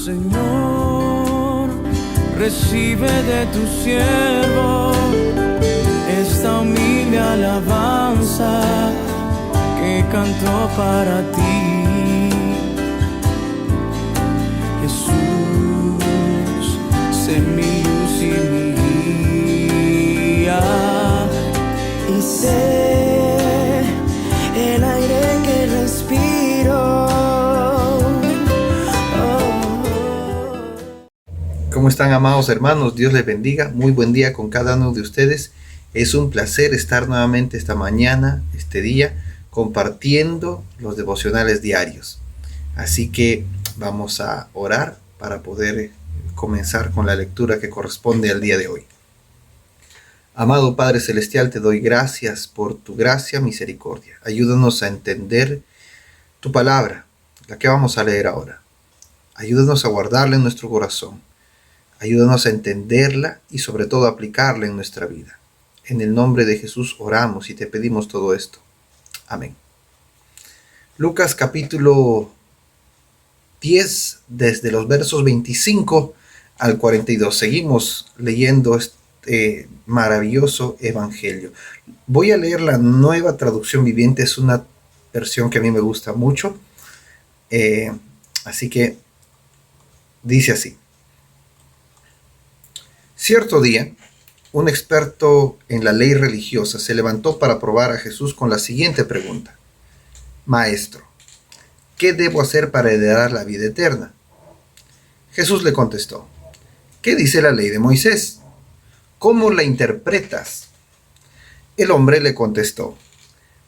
Señor, recibe de tu siervo esta humilde alabanza que canto para ti. Jesús, sé mi luz y mi guía, y sé el aire que respiro. ¿Cómo están, amados hermanos? Dios les bendiga. Muy buen día con cada uno de ustedes. Es un placer estar nuevamente esta mañana, este día, compartiendo los devocionales diarios. Así que vamos a orar para poder comenzar con la lectura que corresponde al día de hoy. Amado Padre Celestial, te doy gracias por tu gracia, misericordia. Ayúdanos a entender tu palabra, la que vamos a leer ahora. Ayúdanos a guardarla en nuestro corazón. Ayúdanos a entenderla y sobre todo a aplicarla en nuestra vida. En el nombre de Jesús oramos y te pedimos todo esto. Amén. Lucas capítulo 10, desde los versos 25 al 42. Seguimos leyendo este maravilloso evangelio. Voy a leer la Nueva Traducción Viviente. Es una versión que a mí me gusta mucho. Así que dice así. Cierto día, un experto en la ley religiosa se levantó para probar a Jesús con la siguiente pregunta. Maestro, ¿qué debo hacer para heredar la vida eterna? Jesús le contestó, ¿qué dice la ley de Moisés? ¿Cómo la interpretas? El hombre le contestó,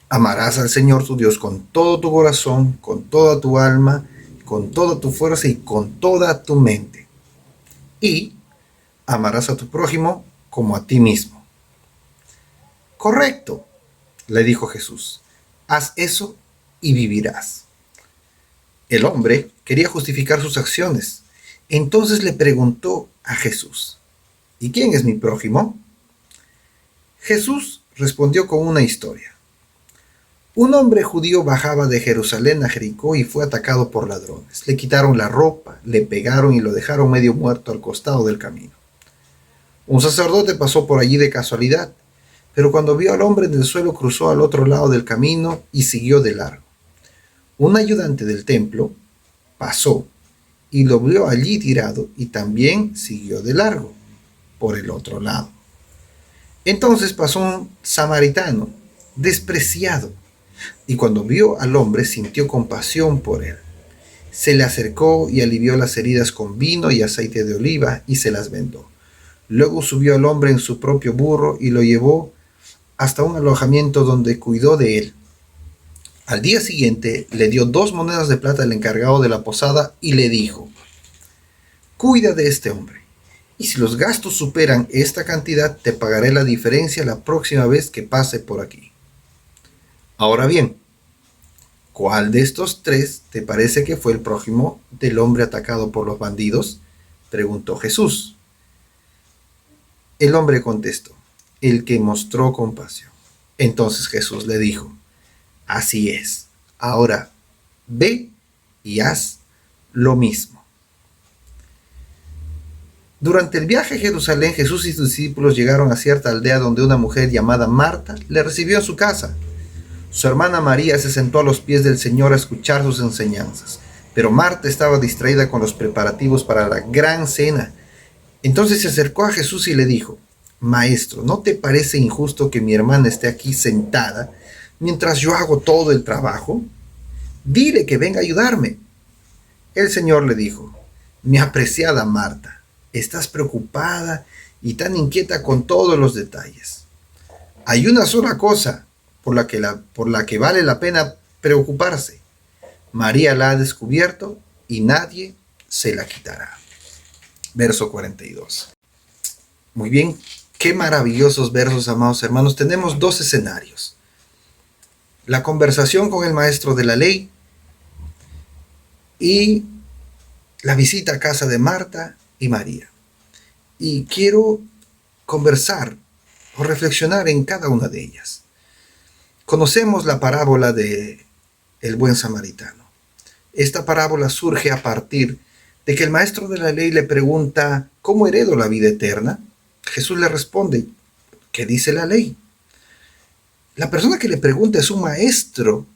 amarás al Señor tu Dios con todo tu corazón, con toda tu alma, con toda tu fuerza y con toda tu mente. Y amarás a tu prójimo como a ti mismo. Correcto, le dijo Jesús. Haz eso y vivirás. El hombre quería justificar sus acciones. Entonces le preguntó a Jesús, ¿y quién es mi prójimo? Jesús respondió con una historia. Un hombre judío bajaba de Jerusalén a Jericó y fue atacado por ladrones. Le quitaron la ropa, le pegaron y lo dejaron medio muerto al costado del camino. Un sacerdote pasó por allí de casualidad, pero cuando vio al hombre en el suelo cruzó al otro lado del camino y siguió de largo. Un ayudante del templo pasó y lo vio allí tirado y también siguió de largo, por el otro lado. Entonces pasó un samaritano, despreciado, y cuando vio al hombre sintió compasión por él. Se le acercó y alivió las heridas con vino y aceite de oliva y se las vendó. Luego subió al hombre en su propio burro y lo llevó hasta un alojamiento donde cuidó de él. Al día siguiente le dio 2 monedas de plata al encargado de la posada y le dijo, cuida de este hombre, y si los gastos superan esta cantidad te pagaré la diferencia la próxima vez que pase por aquí. Ahora bien, ¿cuál de estos 3 te parece que fue el prójimo del hombre atacado por los bandidos? Preguntó Jesús. El hombre contestó, el que mostró compasión. Entonces Jesús le dijo, así es, ahora ve y haz lo mismo. Durante el viaje a Jerusalén, Jesús y sus discípulos llegaron a cierta aldea donde una mujer llamada Marta le recibió en su casa. Su hermana María se sentó a los pies del Señor a escuchar sus enseñanzas, pero Marta estaba distraída con los preparativos para la gran cena. Entonces se acercó a Jesús y le dijo, Maestro, ¿no te parece injusto que mi hermana esté aquí sentada mientras yo hago todo el trabajo? Dile que venga a ayudarme. El Señor le dijo, mi apreciada Marta, estás preocupada y tan inquieta con todos los detalles. Hay una sola cosa por la que vale la pena preocuparse. María la ha descubierto y nadie se la quitará. Verso 42. Muy bien, qué maravillosos versos, amados hermanos. Tenemos 2 escenarios. La conversación con el maestro de la ley y la visita a casa de Marta y María. Y quiero conversar o reflexionar en cada una de ellas. Conocemos la parábola de el buen samaritano. Esta parábola surge a partir de que el maestro de la ley le pregunta, ¿cómo heredo la vida eterna? Jesús le responde, ¿qué dice la ley? La persona que le pregunta es un maestro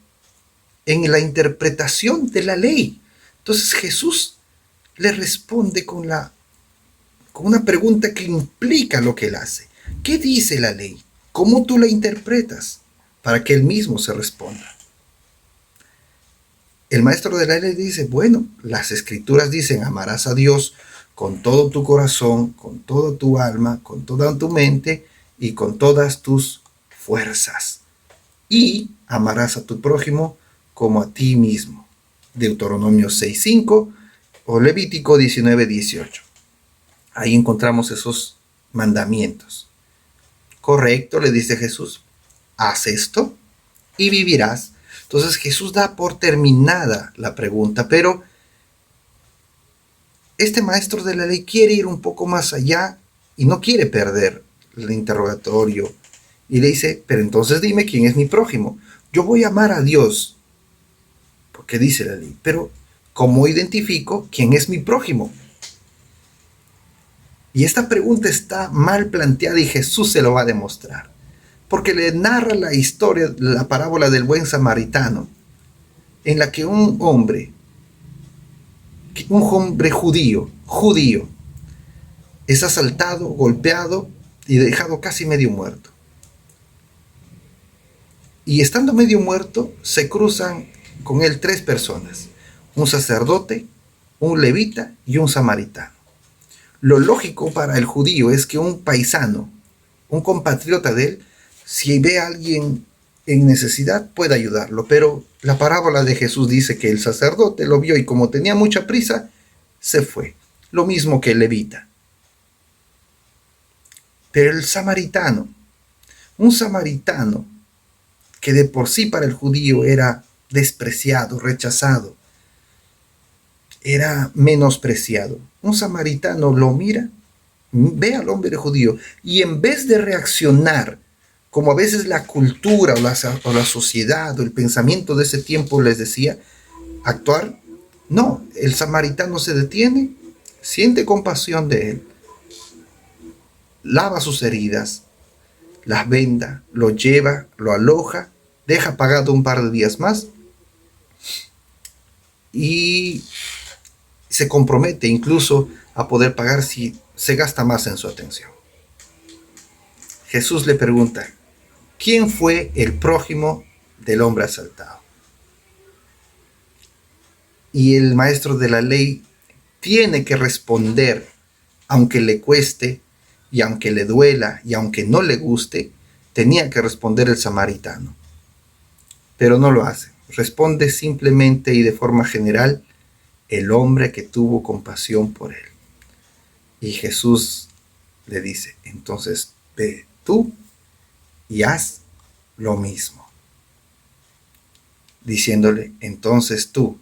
en la interpretación de la ley. Entonces Jesús le responde con una pregunta que implica lo que él hace. ¿Qué dice la ley? ¿Cómo tú la interpretas? Para que él mismo se responda. El maestro de la ley dice, bueno, las escrituras dicen, amarás a Dios con todo tu corazón, con toda tu alma, con toda tu mente y con todas tus fuerzas. Y amarás a tu prójimo como a ti mismo. Deuteronomio 6:5 o Levítico 19:18. Ahí encontramos esos mandamientos. Correcto, le dice Jesús, haz esto y vivirás. Entonces Jesús da por terminada la pregunta, pero este maestro de la ley quiere ir un poco más allá y no quiere perder el interrogatorio. Y le dice, pero entonces dime quién es mi prójimo. Yo voy a amar a Dios, porque dice la ley, pero ¿cómo identifico quién es mi prójimo? Y esta pregunta está mal planteada y Jesús se lo va a demostrar. Porque le narra la historia, la parábola del buen samaritano, en la que un hombre judío, es asaltado, golpeado y dejado casi medio muerto. Y estando medio muerto, se cruzan con él 3 personas, un sacerdote, un levita y un samaritano. Lo lógico para el judío es que un paisano, un compatriota de él, si ve a alguien en necesidad, puede ayudarlo. Pero la parábola de Jesús dice que el sacerdote lo vio y como tenía mucha prisa, se fue. Lo mismo que el levita. Pero el samaritano, un samaritano que de por sí para el judío era despreciado, rechazado, era menospreciado. Un samaritano lo mira, ve al hombre judío y en vez de reaccionar como a veces la cultura o la sociedad o el pensamiento de ese tiempo les decía, actuar, no, el samaritano se detiene, siente compasión de él, lava sus heridas, las venda, lo lleva, lo aloja, deja pagado un par de días más y se compromete incluso a poder pagar si se gasta más en su atención. Jesús le pregunta, ¿quién fue el prójimo del hombre asaltado? Y el maestro de la ley tiene que responder, aunque le cueste, y aunque le duela, y aunque no le guste, tenía que responder el samaritano. Pero no lo hace. Responde simplemente y de forma general, el hombre que tuvo compasión por él. Y Jesús le dice, entonces ve tú y haz lo mismo. Diciéndole, entonces tú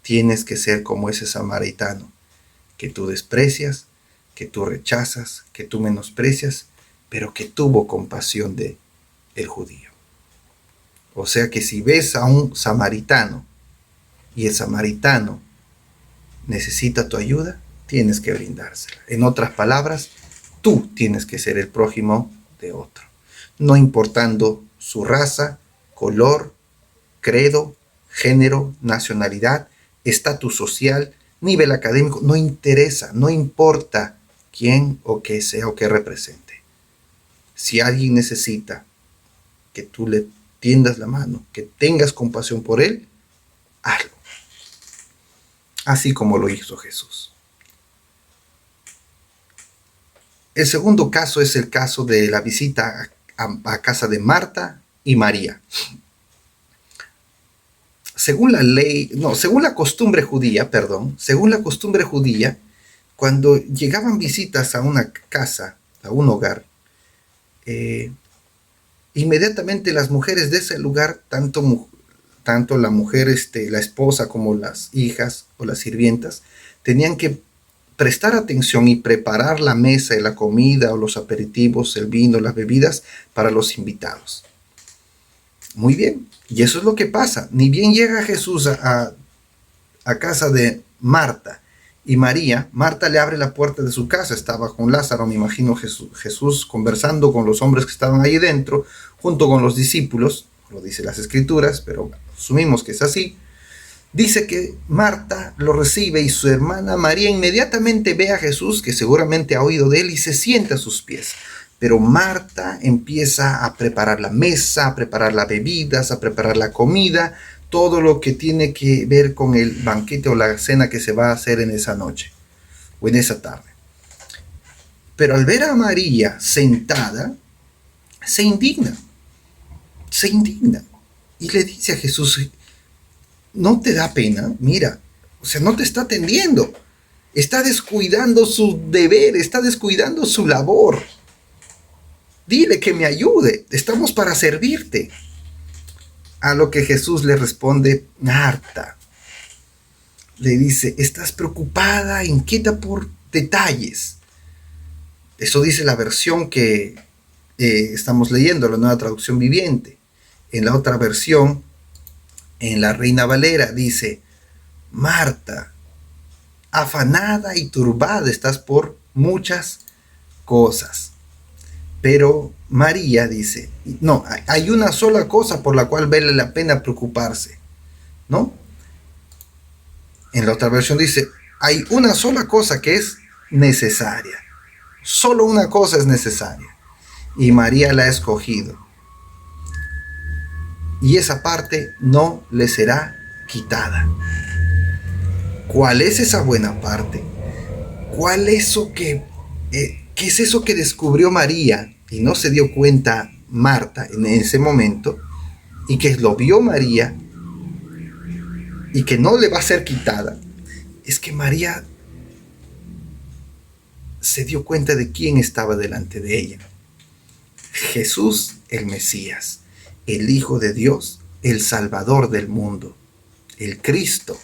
tienes que ser como ese samaritano que tú desprecias, que tú rechazas, que tú menosprecias, pero que tuvo compasión de el judío. O sea que si ves a un samaritano y el samaritano necesita tu ayuda, tienes que brindársela. En otras palabras, tú tienes que ser el prójimo de otro, no importando su raza, color, credo, género, nacionalidad, estatus social, nivel académico, no interesa, no importa quién o qué sea o qué represente. Si alguien necesita que tú le tiendas la mano, que tengas compasión por él, hazlo. Así como lo hizo Jesús. El segundo caso es el caso de la visita a casa de Marta y María. Según la costumbre judía, cuando llegaban visitas a una casa, a un hogar, inmediatamente las mujeres de ese lugar, tanto la mujer, la esposa como las hijas o las sirvientas, tenían que prestar atención y preparar la mesa y la comida o los aperitivos, el vino, las bebidas para los invitados. Muy bien, y eso es lo que pasa. Ni bien llega Jesús a casa de Marta Y María, Marta le abre la puerta de su casa, estaba con Lázaro, me imagino Jesús conversando con los hombres que estaban ahí dentro, junto con los discípulos, lo dice las escrituras, pero asumimos que es así. Dice que Marta lo recibe y su hermana María inmediatamente ve a Jesús, que seguramente ha oído de él, y se sienta a sus pies. Pero Marta empieza a preparar la mesa, a preparar las bebidas, a preparar la comida, todo lo que tiene que ver con el banquete o la cena que se va a hacer en esa noche o en esa tarde. Pero al ver a María sentada, se indigna y le dice a Jesús: ¿no te da pena? Mira, o sea, no te está atendiendo, está descuidando su deber, está descuidando su labor. Dile que me ayude, estamos para servirte. A lo que Jesús le responde: Marta, le dice, estás preocupada, inquieta por detalles. Eso dice la versión que estamos leyendo, la Nueva Traducción Viviente. En la otra versión, en la Reina Valera, dice: Marta, afanada y turbada estás por muchas cosas. Pero María dice, no, hay una sola cosa por la cual vale la pena preocuparse, ¿no? En la otra versión dice, hay una sola cosa que es necesaria. Solo una cosa es necesaria. Y María la ha escogido. Y esa parte no le será quitada. ¿Cuál es esa buena parte? ¿Cuál es eso que... ¿Qué es eso que descubrió María y no se dio cuenta Marta en ese momento, y que lo vio María y que no le va a ser quitada? Es que María se dio cuenta de quién estaba delante de ella. Jesús, el Mesías, el Hijo de Dios, el Salvador del mundo, el Cristo,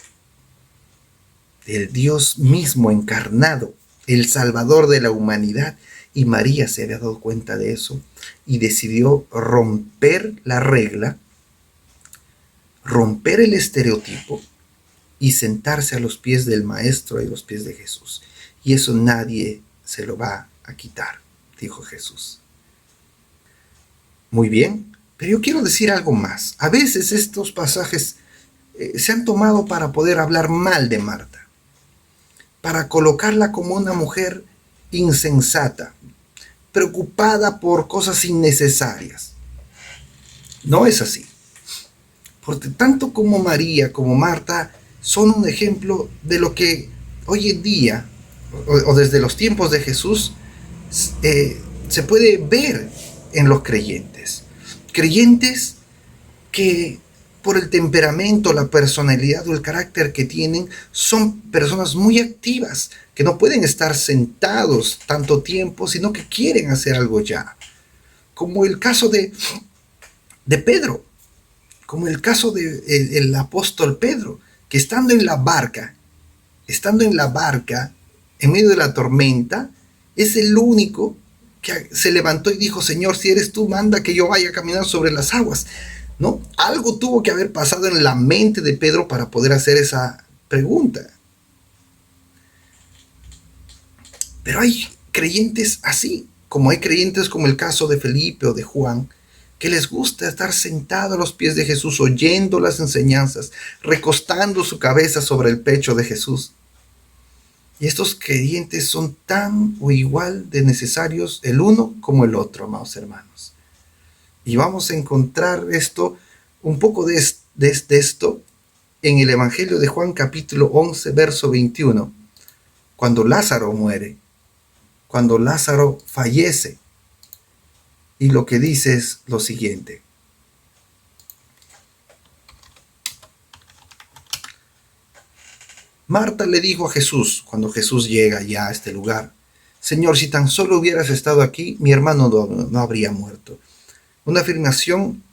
el Dios mismo encarnado, el Salvador de la humanidad. Y María se había dado cuenta de eso y decidió romper la regla, romper el estereotipo y sentarse a los pies del Maestro y a los pies de Jesús. Y eso nadie se lo va a quitar, dijo Jesús. Muy bien, pero yo quiero decir algo más. A veces estos pasajes se han tomado para poder hablar mal de Marta, para colocarla como una mujer insensata, preocupada por cosas innecesarias. No es así. Porque tanto como María como Marta son un ejemplo de lo que hoy en día, o desde los tiempos de Jesús, se puede ver en los creyentes. Creyentes que por el temperamento, la personalidad o el carácter que tienen, son personas muy activas, que no pueden estar sentados tanto tiempo, sino que quieren hacer algo ya. Como el caso de Pedro, como el caso del apóstol Pedro, que estando en la barca, en medio de la tormenta, es el único que se levantó y dijo: Señor, si eres tú, manda que yo vaya a caminar sobre las aguas. ¿No? Algo tuvo que haber pasado en la mente de Pedro para poder hacer esa pregunta. Pero hay creyentes así, como hay creyentes como el caso de Felipe o de Juan, que les gusta estar sentados a los pies de Jesús, oyendo las enseñanzas, recostando su cabeza sobre el pecho de Jesús. Y estos creyentes son tan o igual de necesarios el uno como el otro, amados hermanos. Y vamos a encontrar un poco de esto en el Evangelio de Juan capítulo 11, verso 21, cuando Lázaro muere, cuando Lázaro fallece. Y lo que dice es lo siguiente: Marta le dijo a Jesús, cuando Jesús llega ya a este lugar: Señor, si tan solo hubieras estado aquí, mi hermano no habría muerto. Una afirmación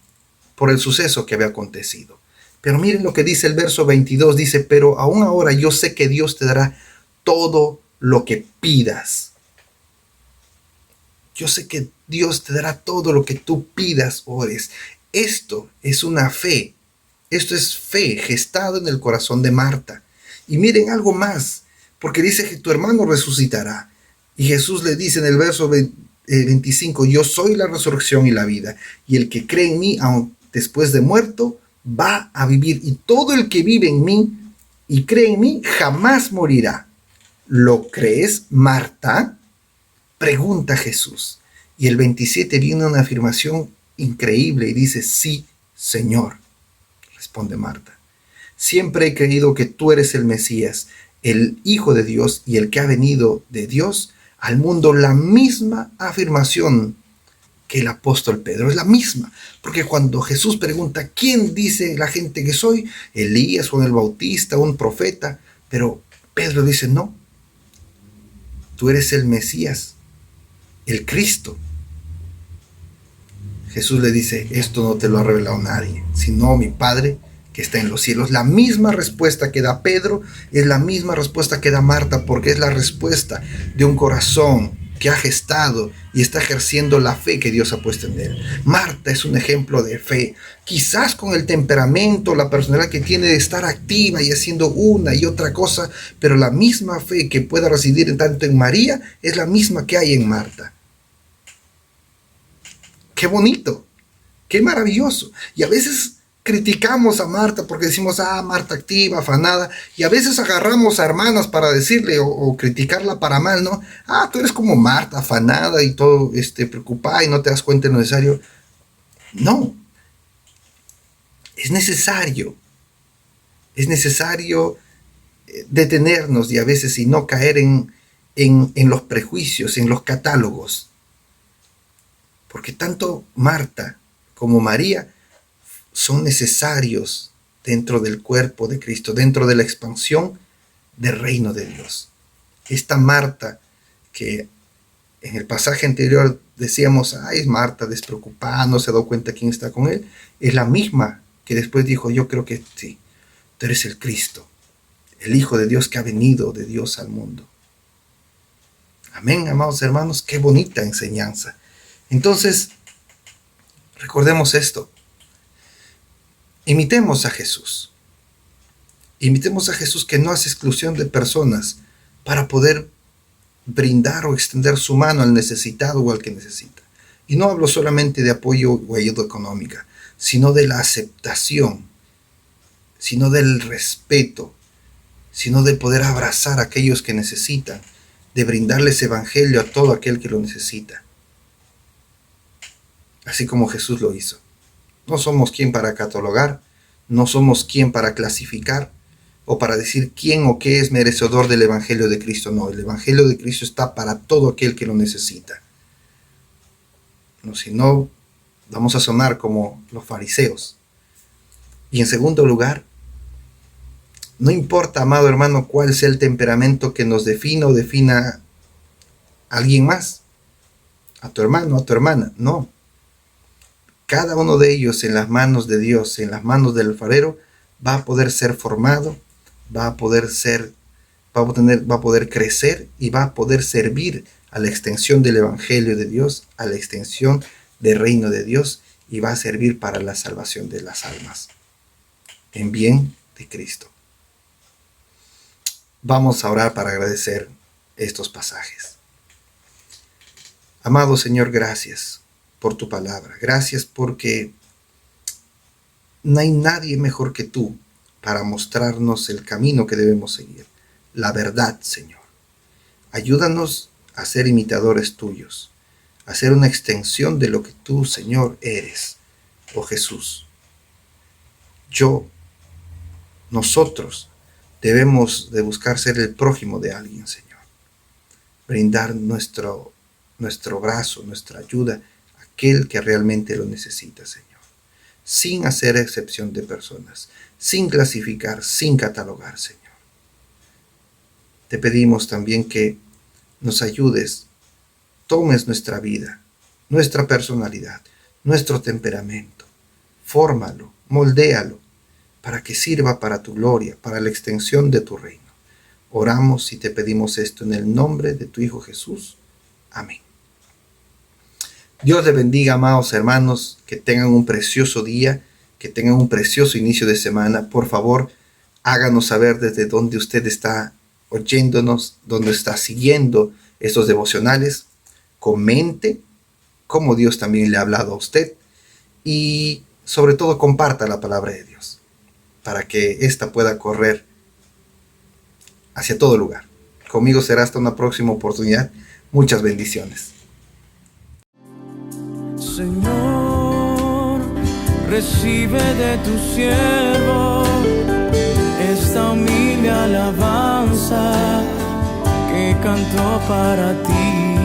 por el suceso que había acontecido. Pero miren lo que dice el verso 22, dice: pero aún ahora yo sé que Dios te dará todo lo que pidas. Yo sé que Dios te dará todo lo que tú pidas, ores. Esto es una fe. Esto es fe gestada en el corazón de Marta. Y miren algo más. porque dice que tu hermano resucitará. Y Jesús le dice en el verso 25, yo soy la resurrección y la vida, y el que cree en mí, aun después de muerto, va a vivir, y todo el que vive en mí y cree en mí jamás morirá. ¿Lo crees, Marta?, pregunta Jesús. Y el 27 viene una afirmación increíble y dice, sí, Señor, responde Marta. Siempre he creído que tú eres el Mesías, el Hijo de Dios y el que ha venido de Dios al mundo. La misma afirmación que el apóstol Pedro, es la misma, porque cuando Jesús pregunta, ¿quién dice la gente que soy? Elías, Juan el Bautista, un profeta, pero Pedro dice, no, tú eres el Mesías, el Cristo. Jesús le dice, esto no te lo ha revelado nadie, sino mi Padre que está en los cielos. La misma respuesta que da Pedro es la misma respuesta que da Marta, porque es la respuesta de un corazón que ha gestado y está ejerciendo la fe que Dios ha puesto en él. Marta es un ejemplo de fe, quizás con el temperamento, la personalidad que tiene de estar activa y haciendo una y otra cosa, pero la misma fe que pueda residir tanto en María es la misma que hay en Marta. ¡Qué bonito! ¡Qué maravilloso! Y a veces criticamos a Marta porque decimos, Marta activa, afanada, y a veces agarramos a hermanas para decirle o criticarla para mal, ¿no? Tú eres como Marta, afanada y todo preocupada y no te das cuenta de lo necesario. No, es necesario detenernos y a veces y no caer en los prejuicios, en los catálogos, porque tanto Marta como María son necesarios dentro del cuerpo de Cristo, dentro de la expansión del reino de Dios. Esta Marta, que en el pasaje anterior decíamos, es Marta despreocupada, no se da cuenta quién está con él, es la misma que después dijo, yo creo que sí, tú eres el Cristo, el Hijo de Dios que ha venido de Dios al mundo. Amén, amados hermanos, qué bonita enseñanza. Entonces, recordemos esto. Imitemos a Jesús. Imitemos a Jesús, que no hace exclusión de personas para poder brindar o extender su mano al necesitado o al que necesita. Y no hablo solamente de apoyo o ayuda económica, sino de la aceptación, sino del respeto, sino de poder abrazar a aquellos que necesitan, de brindarles evangelio a todo aquel que lo necesita. Así como Jesús lo hizo. No somos quien para catalogar, no somos quien para clasificar o para decir quién o qué es merecedor del Evangelio de Cristo. No, el Evangelio de Cristo está para todo aquel que lo necesita. No, si no, vamos a sonar como los fariseos. Y en segundo lugar, no importa, amado hermano, cuál sea el temperamento que nos defina o defina a alguien más, a tu hermano, a tu hermana, no. Cada uno de ellos en las manos de Dios, en las manos del alfarero, va a poder ser formado, va a poder crecer y va a poder servir a la extensión del Evangelio de Dios, a la extensión del reino de Dios, y va a servir para la salvación de las almas, en bien de Cristo. Vamos a orar para agradecer estos pasajes. Amado Señor, gracias por tu palabra. Gracias porque no hay nadie mejor que tú para mostrarnos el camino que debemos seguir. La verdad, Señor. Ayúdanos a ser imitadores tuyos, a ser una extensión de lo que tú, Señor, eres, oh Jesús. Nosotros debemos de buscar ser el prójimo de alguien, Señor. Brindar nuestro brazo, nuestra ayuda, aquel que realmente lo necesita, Señor, sin hacer excepción de personas, sin clasificar, sin catalogar, Señor. Te pedimos también que nos ayudes, tomes nuestra vida, nuestra personalidad, nuestro temperamento, fórmalo, moldéalo, para que sirva para tu gloria, para la extensión de tu reino. Oramos y te pedimos esto en el nombre de tu Hijo Jesús. Amén. Dios les bendiga, amados hermanos, que tengan un precioso día, que tengan un precioso inicio de semana. Por favor, háganos saber desde dónde usted está oyéndonos, donde está siguiendo estos devocionales, comente cómo Dios también le ha hablado a usted y sobre todo comparta la palabra de Dios para que ésta pueda correr hacia todo lugar. Conmigo será hasta una próxima oportunidad. Muchas bendiciones. Señor, recibe de tu siervo esta humilde alabanza que cantó para ti.